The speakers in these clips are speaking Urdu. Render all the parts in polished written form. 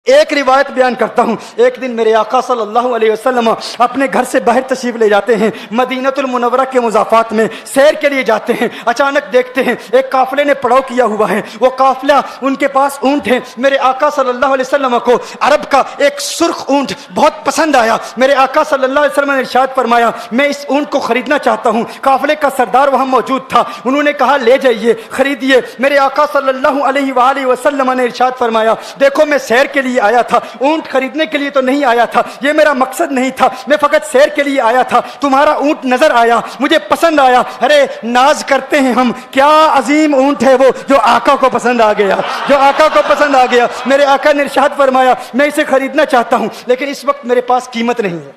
ایک روایت بیان کرتا ہوں. ایک دن میرے آقا صلی اللہ علیہ وسلم اپنے گھر سے باہر تشریف لے جاتے ہیں, مدینہ المنورہ کے مضافات میں سیر کے لیے جاتے ہیں. اچانک دیکھتے ہیں ایک قافلے نے پڑاؤ کیا ہوا ہے. وہ قافلہ, ان کے پاس اونٹ ہے. میرے آقا صلی اللہ علیہ وسلم کو عرب کا ایک سرخ اونٹ بہت پسند آیا. میرے آقا صلی اللہ علیہ وسلم نے ارشاد فرمایا, میں اس اونٹ کو خریدنا چاہتا ہوں. قافلے کا سردار وہاں موجود تھا. انہوں نے کہا لے جائیے, خریدیے. میرے آقا صلی اللہ علیہ وآلہ وسلم نے ارشاد فرمایا, دیکھو میں سیر کے لیے آیا تھا, اونٹ خریدنے کے لیے تو نہیں آیا تھا, یہ میرا مقصد نہیں تھا, میں فقط سیر کے لیے آیا تھا. تمہارا اونٹ نظر آیا, مجھے پسند آیا. ارے ناز کرتے ہیں ہم, کیا عظیم اونٹ ہے وہ جو آقا کو پسند آ گیا, جو آقا کو پسند آ گیا. میرے آقا نے ارشاد فرمایا, میں اسے خریدنا چاہتا ہوں لیکن اس وقت میرے پاس قیمت نہیں ہے,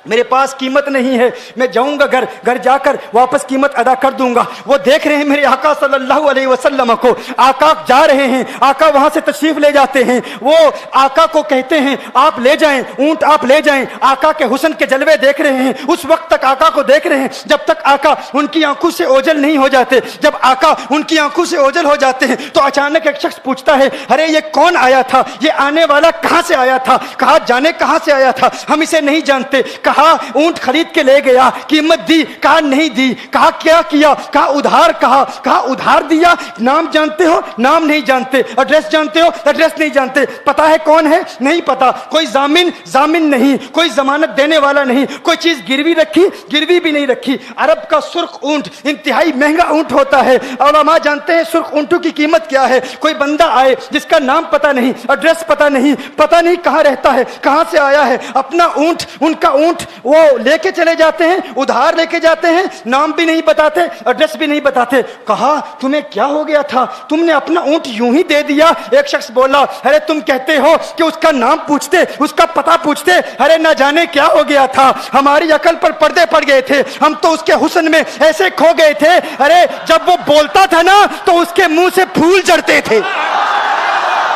میرے پاس قیمت نہیں ہے. میں جاؤں گا گھر جا کر واپس قیمت ادا کر دوں گا. وہ دیکھ رہے ہیں میرے آقا صلی اللہ علیہ وسلم کو, آقا جا رہے ہیں, آقا وہاں سے تشریف لے جاتے ہیں. وہ آقا کو کہتے ہیں آپ لے جائیں, اونٹ آپ لے جائیں. آقا کے حسن کے جلوے دیکھ رہے ہیں, اس وقت تک آقا کو دیکھ رہے ہیں جب تک آقا ان کی آنکھوں سے اوجھل نہیں ہو جاتے. جب آقا ان کی آنکھوں سے اوجھل ہو جاتے ہیں تو اچانک ایک شخص پوچھتا ہے, ارے یہ کون آیا تھا, یہ آنے والا کہاں سے آیا تھا؟ کہا جانے کہاں سے آیا تھا, ہم اسے نہیں جانتے. کہا اونٹ خرید کے لے گیا, قیمت دی, کہا نہیں دی. کہا کیا کیا, کہا ادھار. کہا ادھار دیا. نام جانتے ہو, نام نہیں جانتے. ایڈریس جانتے ہو, ایڈریس نہیں جانتے. پتا ہے کون ہے, نہیں پتا. کوئی ضامن نہیں, کوئی ضمانت دینے والا نہیں. کوئی چیز گروی رکھی, گروی بھی نہیں رکھی. عرب کا سرخ اونٹ انتہائی مہنگا اونٹ ہوتا ہے. علماء جانتے ہیں سرخ اونٹوں کی قیمت کیا ہے. کوئی بندہ آئے جس کا نام پتا نہیں, ایڈریس پتا نہیں کہاں رہتا ہے, کہاں سے آیا ہے, اپنا اونٹ, ان کا اونٹ وہ لے کے چلے جاتے ہیں, ادھار لے کے جاتے ہیں, نام بھی نہیں بتاتے, ایڈریس بھی نہیں بتاتے. کہا تمہیں کیا ہو گیا تھا, تم نے اپنا اونٹ یوں ہی دے دیا؟ ایک شخص بولا, ارے تم کہتے ہو کہ اس کا نام پوچھتے, اس کا پتہ پوچھتے, ارے نہ جانے کیا ہو گیا تھا, ہماری عقل پر پردے پڑ گئے تھے, ہم تو اس کے حسن میں ایسے کھو گئے تھے. ارے جب وہ بولتا تھا نا تو اس کے منہ سے پھول جھڑتے تھے,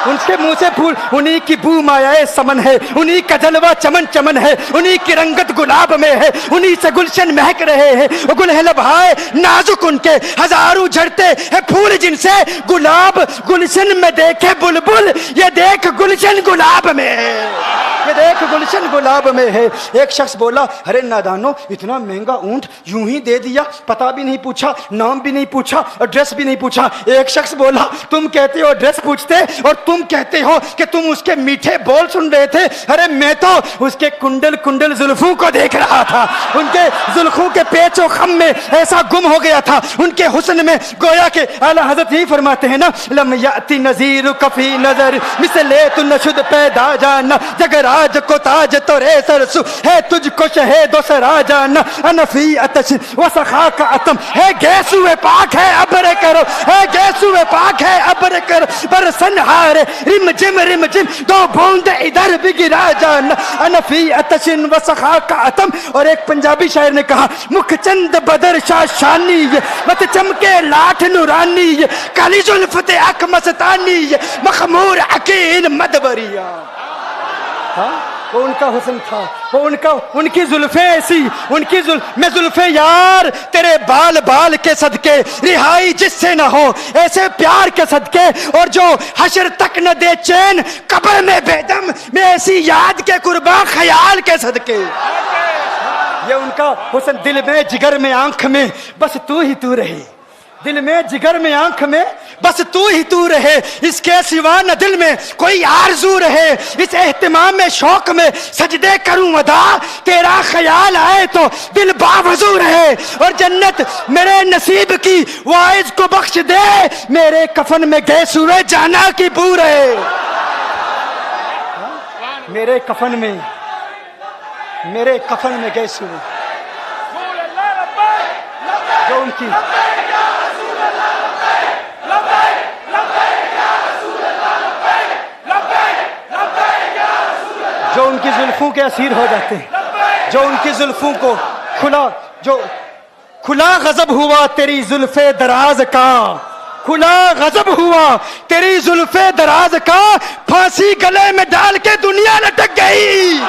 ان کے منہ سے پھول. انہی کی بو مایائے سمن ہے, انہی کا جلوہ چمن چمن ہے, انہی کی رنگت گلاب میں ہے, انہی سے گلشن مہک رہے ہیں. گل ہے لبہائے نازک ان کے, ہزاروں جھڑتے ہیں پھول جن سے. گلاب گلشن میں دیکھے بلبل, یہ دیکھ گلشن گلاب میں ہے, یہ دیکھ گلشن گلاب میں ہے. ایک شخص بولا, ارے نادانو, اتنا مہنگا اونٹ یوں ہی دے دیا, پتہ بھی نہیں پوچھا, نام بھی نہیں پوچھا, ایڈریس بھی نہیں پوچھا. ایک شخص بولا, تم کہتے ہو ایڈریس پوچھتے اور تم کہتے ہو کہ تم اس کے میٹھے بول سن رہے تھے. ارے میں تو اس کے کنڈل زلفوں کو دیکھ رہا تھا, ان کے زلفوں کے پیچ و خم میں ایسا گم ہو گیا تھا, ان کے حسن میں. گویا کہ اعلیٰ حضرت یہی فرماتے ہیں نا, لم یاتی نذیر کفی نظر مثلے تو نشد پیدا جانا, جگراج کو تاج تو رے سرسو ہے, تجھ کو شہید و سرا جانا. انفی اتش و سخا کا اتم ہے, گیسو پاک ہے ابر کرو, ہے گیسو پاک ہے ابر کرو. پر سنہارے رم جم دو بوند ادھر بھی گرا جانا. انفی اتشن و سخا کا اتم. اور ایک پنجابی شاعر نے کہا, مکھ چند بدر شاہ شانی, مت چمکے لاٹھ نورانی, کالی زلفت اک مستانی, مخمور عقیل مدبریا. وہ ان کا حسن تھا, وہ ان کی زلفیں ایسی, میں زلفیں یار تیرے بال کے صدقے, رہائی جس سے نہ ہو ایسے پیار کے صدقے, اور جو حشر تک نہ دے چین قبر میں بے دم, میں ایسی یاد کے قرباں خیال کے صدقے. یہ ان کا حسن, دل میں جگر میں آنکھ میں بس تو ہی تو رہے, دل میں جگر میں آنکھ میں بس تو ہی تو رہے. اس کے سوا نہ دل میں کوئی آرزو رہے, اس اہتمام میں شوق میں سجدے کروں ادا, تیرا خیال آئے تو دل باوضو رہے. اور جنت میرے نصیب کی وائز کو بخش دے, میرے کفن میں گئے سورے جانا کی بو رہے. میرے کفن میں گئے سورے جو ان کی جو ان کی زلفوں کے اسیر ہو جاتے ہیں, جو ان کی زلفوں کو کھلا غضب ہوا تیری زلف دراز کا, کھلا غضب ہوا تیری زلف دراز کا, پھانسی گلے میں ڈال کے دنیا لٹک گئی.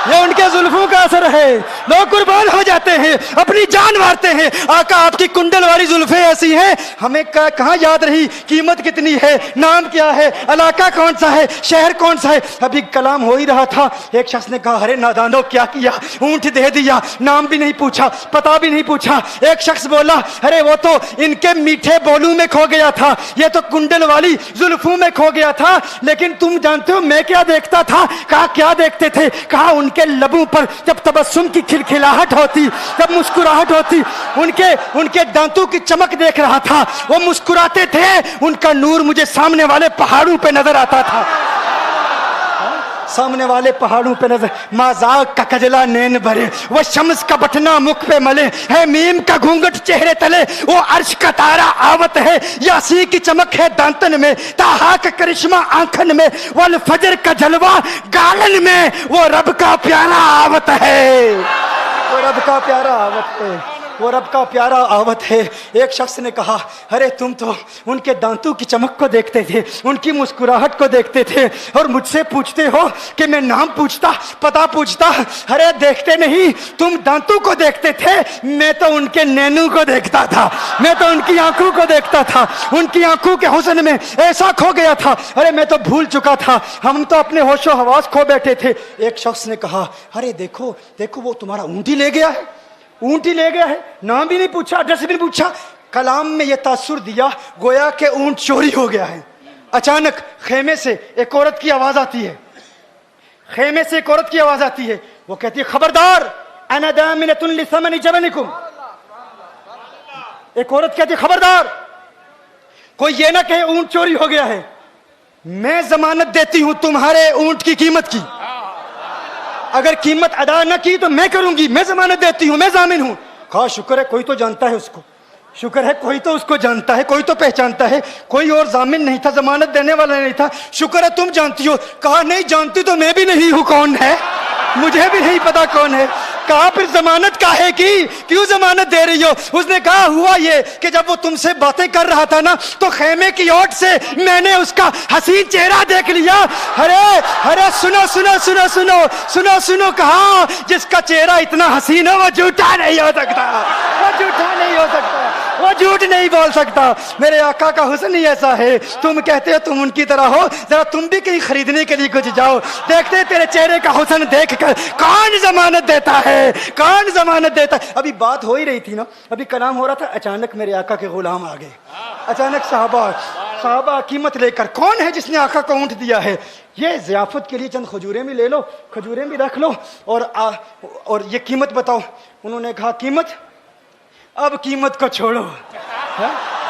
یہ ان کے زلفوں کا اثر ہے. لوگ قربان ہو جاتے ہیں, اپنی جان مارتے ہیں. آقا آپ کی کنڈل والی زلفیں ایسی ہیں, ہمیں کہاں یاد رہی قیمت کتنی ہے, نام کیا ہے, علاقہ کون سا ہے, شہر کون سا ہے. ابھی کلام ہو ہی رہا تھا, ایک شخص نے کہا ارے نادانو کیا کیا, اونٹ دے دیا, نام بھی نہیں پوچھا, پتہ بھی نہیں پوچھا. ایک شخص بولا ارے وہ تو ان کے میٹھے بولوں میں کھو گیا تھا, یہ تو کنڈل والی زلفوں میں کھو گیا تھا. لیکن تم جانتے ہو میں کیا دیکھتا تھا؟ کہا کیا دیکھتے تھے؟ کہا ان کے لبوں پر جب تبسم کی کھلکھلاہٹ ہوتی, جب مسکراہٹ ہوتی, ان کے دانتوں کی چمک دیکھ رہا تھا. وہ مسکراتے تھے, ان کا نور مجھے سامنے والے پہاڑوں پہ نظر آتا تھا. سامنے والے پہاڑوں پہ نظر. مازاق کا کجلا نین بھرے, وہ شمس کا بٹنا مکھ پہ ملے, ہے میم کا گھونگٹ چہرے تلے, وہ عرش کا تارا آوت ہے, یاسی کی چمک ہے دانتن میں, تاہا کا کرشمہ آنکھن میں, والفجر کا جلوہ گالن میں, وہ رب کا پیارا آوت ہے, وہ رب کا پیارا آوت ہے, وہ رب کا پیارا آوت ہے. ایک شخص نے کہا ارے تم تو ان کے دانتوں کی چمک کو دیکھتے تھے, ان کی مسکراہٹ کو دیکھتے تھے, اور مجھ سے پوچھتے ہو کہ میں نام پوچھتا, پتہ پوچھتا. ارے دیکھتے نہیں, تم دانتوں کو دیکھتے تھے, میں تو ان کے نینوں کو دیکھتا تھا, میں تو ان کی آنکھوں کو دیکھتا تھا, ان کی آنکھوں کے حسن میں ایسا کھو گیا تھا. ارے میں تو بھول چکا تھا, ہم تو اپنے ہوش و حواس کھو بیٹھے تھے. ایک شخص نے کہا ارے دیکھو دیکھو وہ تمہارا اونٹ ہی لے گیا ہے, اونٹ ہی لے گیا ہے, نام بھی نہیں پوچھا, ایڈریس بھی نہیں پوچھا. کلام میں یہ تاثر دیا گویا کہ اونٹ چوری ہو گیا ہے. اچانک خیمے سے ایک عورت کی آواز آتی ہے, خیمے سے ایک عورت کی آواز آتی ہے. وہ کہتی ہے خبردار انا دامنۃ لثمن جبنکم. ایک عورت کہتی ہے خبردار, کوئی یہ نہ کہے اونٹ چوری ہو گیا ہے, میں ضمانت دیتی ہوں تمہارے اونٹ کی قیمت کی, اگر قیمت ادا نہ کی تو میں کروں گی, میں ضمانت دیتی ہوں, میں ضامن ہوں. کہا شکر ہے کوئی تو جانتا ہے اس کو, شکر ہے کوئی تو اس کو جانتا ہے, کوئی تو پہچانتا ہے, کوئی اور ضامن نہیں تھا, ضمانت دینے والا نہیں تھا, شکر ہے تم جانتی ہو. کہا نہیں جانتی تو میں بھی نہیں ہوں, کون ہے مجھے بھی نہیں پتا کون ہے. کہا پھر ضمانت کاہے کی, کیوں ضمانت دے رہی ہو؟ اس نے کہا ہوا یہ کہ جب وہ تم سے باتیں کر رہا تھا نا تو خیمے کی اوٹ سے میں نے اس کا حسین چہرہ دیکھ لیا. ارے سنو سنو سنو سنو سنو سنو, کہا جس کا چہرہ اتنا حسین ہو وہ جھوٹا نہیں ہو سکتا, وہ جھوٹا نہیں ہو سکتا, وہ جھوٹ نہیں بول سکتا. میرے آقا کا حسن ہی ایسا ہے. تم کہتے ہو تم ان کی طرح ہو, ذرا تم بھی کہیں خریدنے کے لیے کچھ جاؤ, دیکھتے تیرے چہرے کا حسن دیکھ کر کون ضمانت دیتا ہے, کون ضمانت دیتا ہے. ابھی بات ہو ہی رہی تھی نا, ابھی کلام ہو رہا تھا, اچانک میرے آقا کے غلام آ گئے. اچانک صحابہ قیمت لے کر, کون ہے جس نے آقا کو اونٹ دیا ہے؟ یہ ضیافت کے لیے چند کھجوریں بھی لے لو, کھجوریں بھی رکھ لو, اور یہ قیمت بتاؤ. انہوں نے کہا قیمت, اب قیمت کو چھوڑو,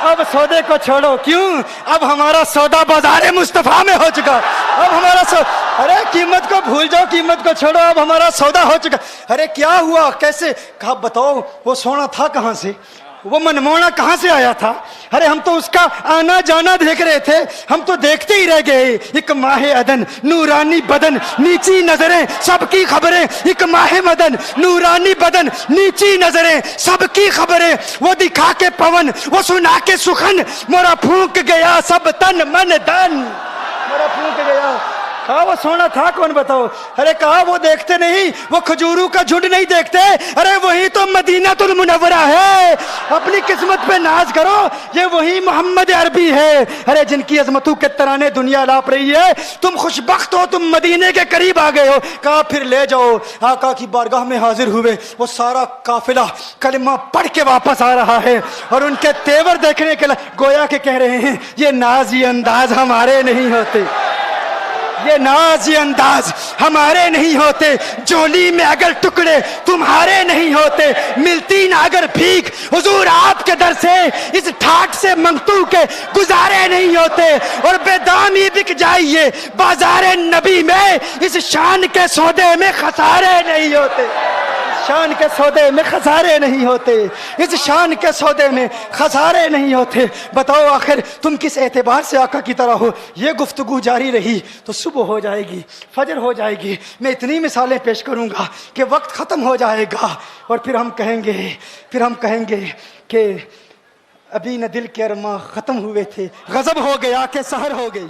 اب سودے کو چھوڑو. کیوں؟ اب ہمارا سودا بازار مصطفیٰ میں ہو چکا, اب ہمارا ارے قیمت کو بھول جاؤ, قیمت کو چھوڑو, اب ہمارا سودا ہو چکا. ارے کیا ہوا, کیسے؟ کہا بتاؤ وہ سونا تھا کہاں سے, وہ منمونا کہاں سے آیا تھا؟ ارے ہم تو اس کا آنا جانا دیکھ رہے تھے, ہم تو دیکھتے ہی رہ گئے. ایک ماہ عدن, نورانی بدن, نیچی نظریں, سب کی خبریں. ایک ماہ مدن, نورانی بدن, نیچی نظریں, سب کی خبریں. وہ دکھا کے پون, وہ سنا کے سخن, مورا پھونک گیا سب تن من دن, مورا پھونک گیا. کہا وہ سونا تھا کون بتاؤ؟ ارے کہا وہ دیکھتے نہیں, وہ کھجوروں کا جھنڈ نہیں دیکھتے, ارے وہی تو مدینہ المنورہ ہے. اپنی قسمت پہ ناز کرو, یہ وہی محمد عربی ہے. ارے جن کی عظمتوں کے ترانے دنیا لاپ رہی ہے, تم خوشبخت ہو, تم مدینے کے قریب آ گئے ہو. کہا پھر لے جاؤ. آقا کی بارگاہ میں حاضر ہوئے, وہ سارا قافلہ کلمہ پڑھ کے واپس آ رہا ہے, اور ان کے تیور دیکھنے کے لیے گویا کہ کہہ رہے ہیں یہ ناز یہ انداز ہمارے نہیں ہوتے, یہ ناز یہ انداز ہمارے نہیں ہوتے. جولی میں اگر ٹکڑے تمہارے نہیں ہوتے, ملتی نہ اگر بھیک حضور آپ کے در سے, اس ٹھاٹ سے منگتو کے گزارے نہیں ہوتے. اور بے دامی بک جائیے بازار نبی میں, اس شان کے سودے میں خسارے نہیں ہوتے, شان کے سودے میں خسارے نہیں ہوتے, اس شان کے سودے میں خسارے نہیں ہوتے. بتاؤ آخر تم کس اعتبار سے آقا کی طرح ہو؟ یہ گفتگو جاری رہی تو صبح ہو جائے گی, فجر ہو جائے گی, میں اتنی مثالیں پیش کروں گا کہ وقت ختم ہو جائے گا, اور پھر ہم کہیں گے کہ ابھی نہ دل کے ارماں ختم ہوئے تھے, غضب ہو گیا کہ سحر ہو گئی.